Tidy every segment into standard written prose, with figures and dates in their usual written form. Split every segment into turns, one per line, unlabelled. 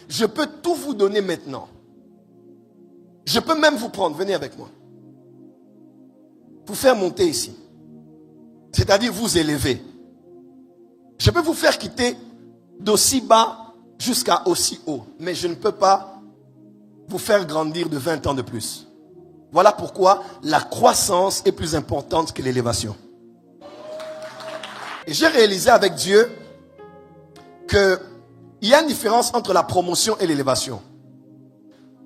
Je peux tout vous donner maintenant. Je peux même vous prendre, venez avec moi. Vous faire monter ici. C'est-à-dire vous élever. Je peux vous faire quitter d'aussi bas jusqu'à aussi haut. Mais je ne peux pas vous faire grandir de 20 ans de plus. Voilà pourquoi la croissance est plus importante que l'élévation. Et j'ai réalisé avec Dieu qu'il y a une différence entre la promotion et l'élévation.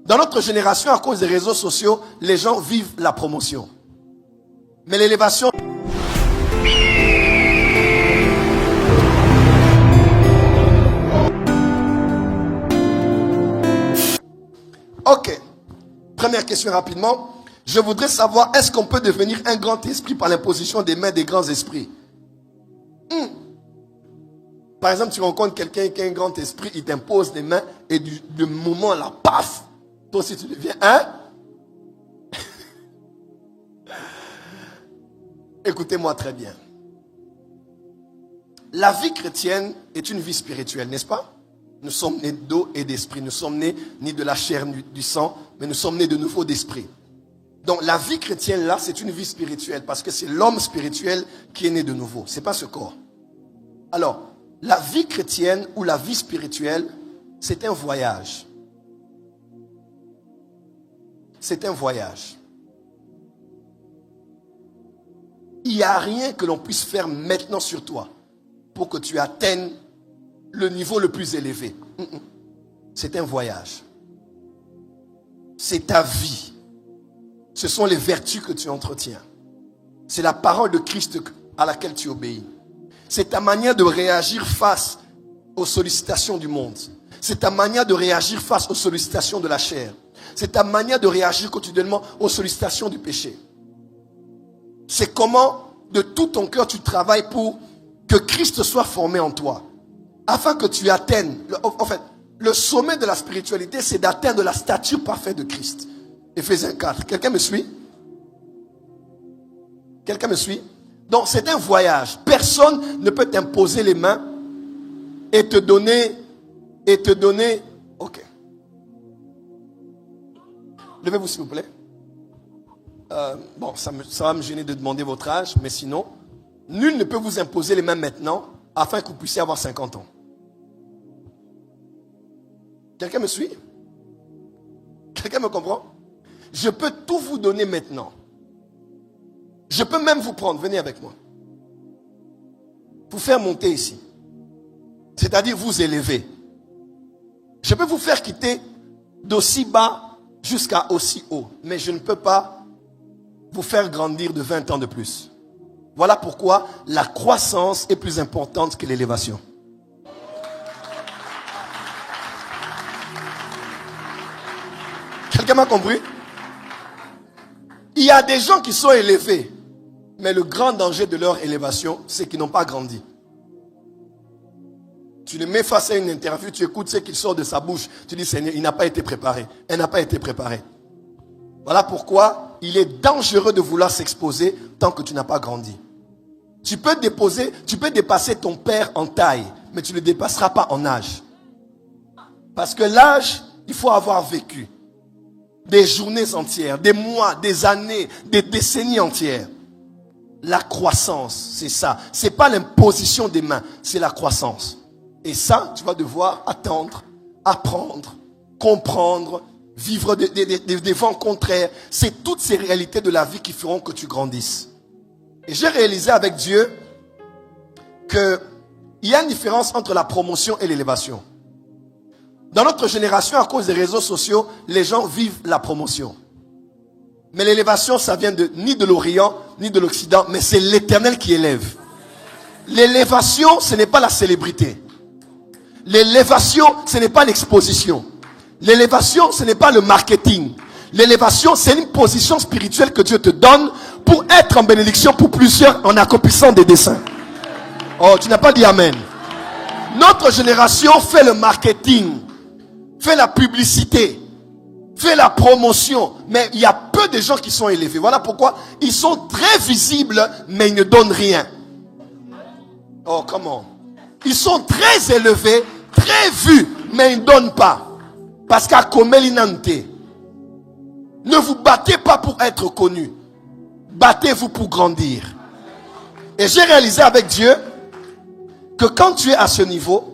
Dans notre génération, à cause des réseaux sociaux, les gens vivent la promotion. Mais l'élévation... Ok. Première question rapidement. Je voudrais savoir, est-ce qu'on peut devenir un grand esprit par l'imposition des mains des grands esprits? Par exemple, tu rencontres quelqu'un qui a un grand esprit, il t'impose des mains et du moment là, paf, toi aussi tu deviens un. Écoutez-moi très bien. La vie chrétienne est une vie spirituelle, n'est-ce pas? Nous sommes nés d'eau et d'esprit. Nous sommes nés ni de la chair ni du sang, mais nous sommes nés de nouveau d'esprit. Donc la vie chrétienne là, c'est une vie spirituelle parce que c'est l'homme spirituel qui est né de nouveau. C'est pas ce corps. Alors, la vie chrétienne ou la vie spirituelle, c'est un voyage. C'est un voyage. Il n'y a rien que l'on puisse faire maintenant sur toi pour que tu atteignes le niveau le plus élevé. C'est un voyage. C'est ta vie. Ce sont les vertus que tu entretiens. C'est la parole de Christ à laquelle tu obéis. C'est ta manière de réagir face aux sollicitations du monde. C'est ta manière de réagir face aux sollicitations de la chair. C'est ta manière de réagir quotidiennement aux sollicitations du péché. C'est comment, de tout ton cœur, tu travailles pour que Christ soit formé en toi. Afin que tu atteignes, en fait, le sommet de la spiritualité, c'est d'atteindre la stature parfaite de Christ. Éphésiens 4. Quelqu'un me suit? Quelqu'un me suit? Donc c'est un voyage. Personne ne peut t'imposer les mains et te donner, ok. Levez-vous s'il vous plaît. Bon, ça va me gêner de demander votre âge, mais sinon, nul ne peut vous imposer les mains maintenant afin que vous puissiez avoir 50 ans. Quelqu'un me suit? Quelqu'un me comprend? Je peux tout vous donner maintenant. Je peux même vous prendre, venez avec moi. Vous faire monter ici. C'est-à-dire vous élever. Je peux vous faire quitter d'aussi bas jusqu'à aussi haut. Mais je ne peux pas vous faire grandir de 20 ans de plus. Voilà pourquoi la croissance est plus importante que l'élévation. Quelqu'un m'a compris? Il y a des gens qui sont élevés. Mais le grand danger de leur élévation, c'est qu'ils n'ont pas grandi. Tu le mets face à une interview, tu écoutes ce qu'il sort de sa bouche. Tu dis, Seigneur, il n'a pas été préparé. Elle n'a pas été préparée. Voilà pourquoi il est dangereux de vouloir s'exposer tant que tu n'as pas grandi. Tu peux dépasser ton père en taille, mais tu ne le dépasseras pas en âge. Parce que l'âge, il faut avoir vécu des journées entières, des mois, des années, des décennies entières. La croissance, c'est ça. C'est pas l'imposition des mains, c'est la croissance. Et ça, tu vas devoir attendre, apprendre, comprendre, vivre des vents contraires. C'est toutes ces réalités de la vie qui feront que tu grandisses. Et j'ai réalisé avec Dieu qu'il y a une différence entre la promotion et l'élévation. Dans notre génération, à cause des réseaux sociaux, les gens vivent la promotion. Mais l'élévation, ça vient ni de l'Orient, ni de l'Occident, mais c'est l'Éternel qui élève. L'élévation, ce n'est pas la célébrité. L'élévation, ce n'est pas l'exposition. L'élévation, ce n'est pas le marketing. L'élévation, c'est une position spirituelle que Dieu te donne pour être en bénédiction pour plusieurs en accomplissant des desseins. Oh, tu n'as pas dit Amen. Notre génération fait le marketing, fait la publicité, fait la promotion, mais il y a peu de gens qui sont élevés. Voilà pourquoi ils sont très visibles, mais ils ne donnent rien. Oh, comment? Ils sont très élevés, très vu, mais il ne donne pas. Parce qu'à Komelinante, ne vous battez pas pour être connu. Battez-vous pour grandir. Et j'ai réalisé avec Dieu que quand tu es à ce niveau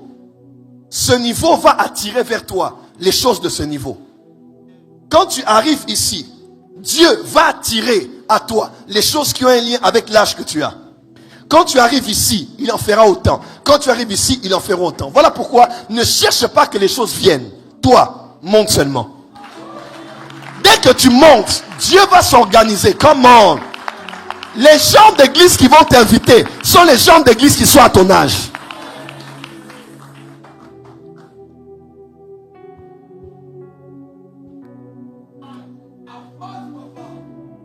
va attirer vers toi les choses de ce niveau. Quand tu arrives ici, Dieu va attirer à toi les choses qui ont un lien avec l'âge que tu as. Quand tu arrives ici, il en fera autant. Quand tu arrives ici, il en fera autant. Voilà pourquoi ne cherche pas que les choses viennent. Toi, monte seulement. Dès que tu montes, Dieu va s'organiser. Comment? Les gens d'église qui vont t'inviter sont les gens d'église qui sont à ton âge.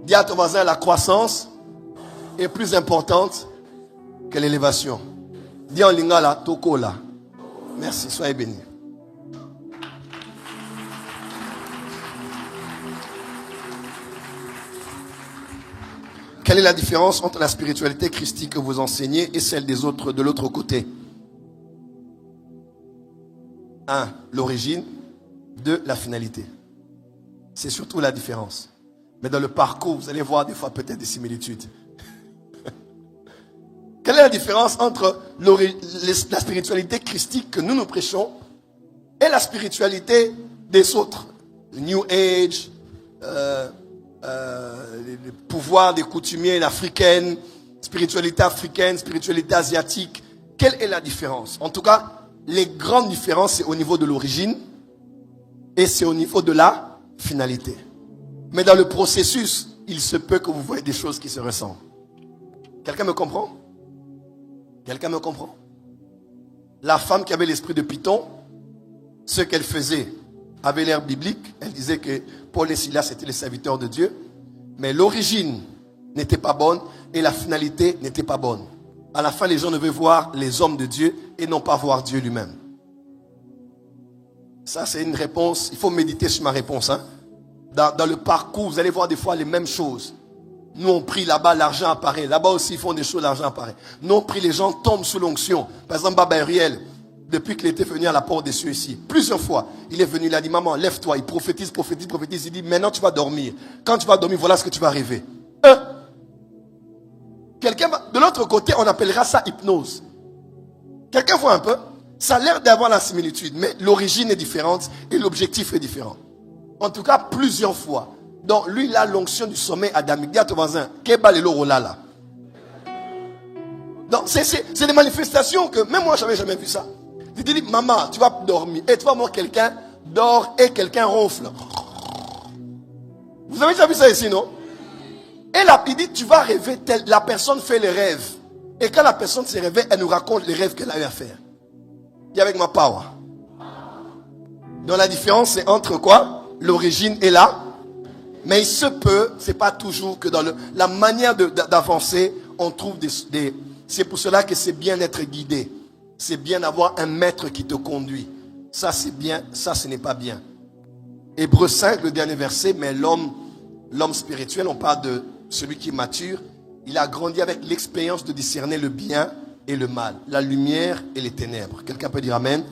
Dis à ton voisin, la croissance est plus importante que l'élévation. Dis en lingala, toko là. Merci, soyez bénis. Quelle est la différence entre la spiritualité christique que vous enseignez et celle des autres de l'autre côté? 1. L'origine. 2. La finalité. C'est surtout la différence. Mais dans le parcours, vous allez voir des fois peut-être des similitudes. Quelle est la différence entre la spiritualité christique que nous prêchons et la spiritualité des autres? Le New Age, les pouvoirs des coutumiers africaines, spiritualité asiatique. Quelle est la différence? En tout cas, les grandes différences, c'est au niveau de l'origine et c'est au niveau de la finalité. Mais dans le processus, il se peut que vous voyez des choses qui se ressemblent. Quelqu'un me comprend? Quelqu'un me comprend? La femme qui avait l'esprit de Python, ce qu'elle faisait avait l'air biblique. Elle disait que Paul et Silas étaient les serviteurs de Dieu. Mais l'origine n'était pas bonne et la finalité n'était pas bonne. À la fin, les gens devaient voir les hommes de Dieu et non pas voir Dieu lui-même. Ça, c'est une réponse. Il faut méditer sur ma réponse. Dans le parcours, vous allez voir des fois les mêmes choses. Nous, on prie là-bas, l'argent apparaît. Là-bas aussi, ils font des choses, l'argent apparaît. Nous, on prie, les gens tombent sous l'onction. Par exemple, Baba Uriel, depuis qu'il était venu à la porte des cieux ici, plusieurs fois, il est venu, il a dit, maman, lève-toi. Il prophétise. Il dit, maintenant tu vas dormir. Quand tu vas dormir, voilà ce que tu vas rêver. De l'autre côté, on appellera ça hypnose. Quelqu'un voit un peu? Ça a l'air d'avoir la similitude, mais l'origine est différente et l'objectif est différent. En tout cas, plusieurs fois. Donc, lui, il a l'onction du sommet adamique. Dis à ton voisin, là. Donc, c'est des manifestations que même moi, je n'avais jamais vu ça. Il te dit, maman, tu vas dormir. Et tu vas voir quelqu'un dort et quelqu'un ronfle. Vous avez déjà vu ça ici, non? Et là, il dit, tu vas rêver tel. La personne fait les rêves. Et quand la personne se réveille, elle nous raconte les rêves qu'elle a eu à faire. Dis avec ma power. Donc, la différence, c'est entre quoi? L'origine est là. Mais il se peut, c'est pas toujours que dans la manière d'avancer, on trouve des. C'est pour cela que c'est bien d'être guidé. C'est bien d'avoir un maître qui te conduit. Ça, c'est bien. Ça, ce n'est pas bien. Hébreux 5, le dernier verset, mais l'homme spirituel, on parle de celui qui est mature. Il a grandi avec l'expérience de discerner le bien et le mal, la lumière et les ténèbres. Quelqu'un peut dire amen?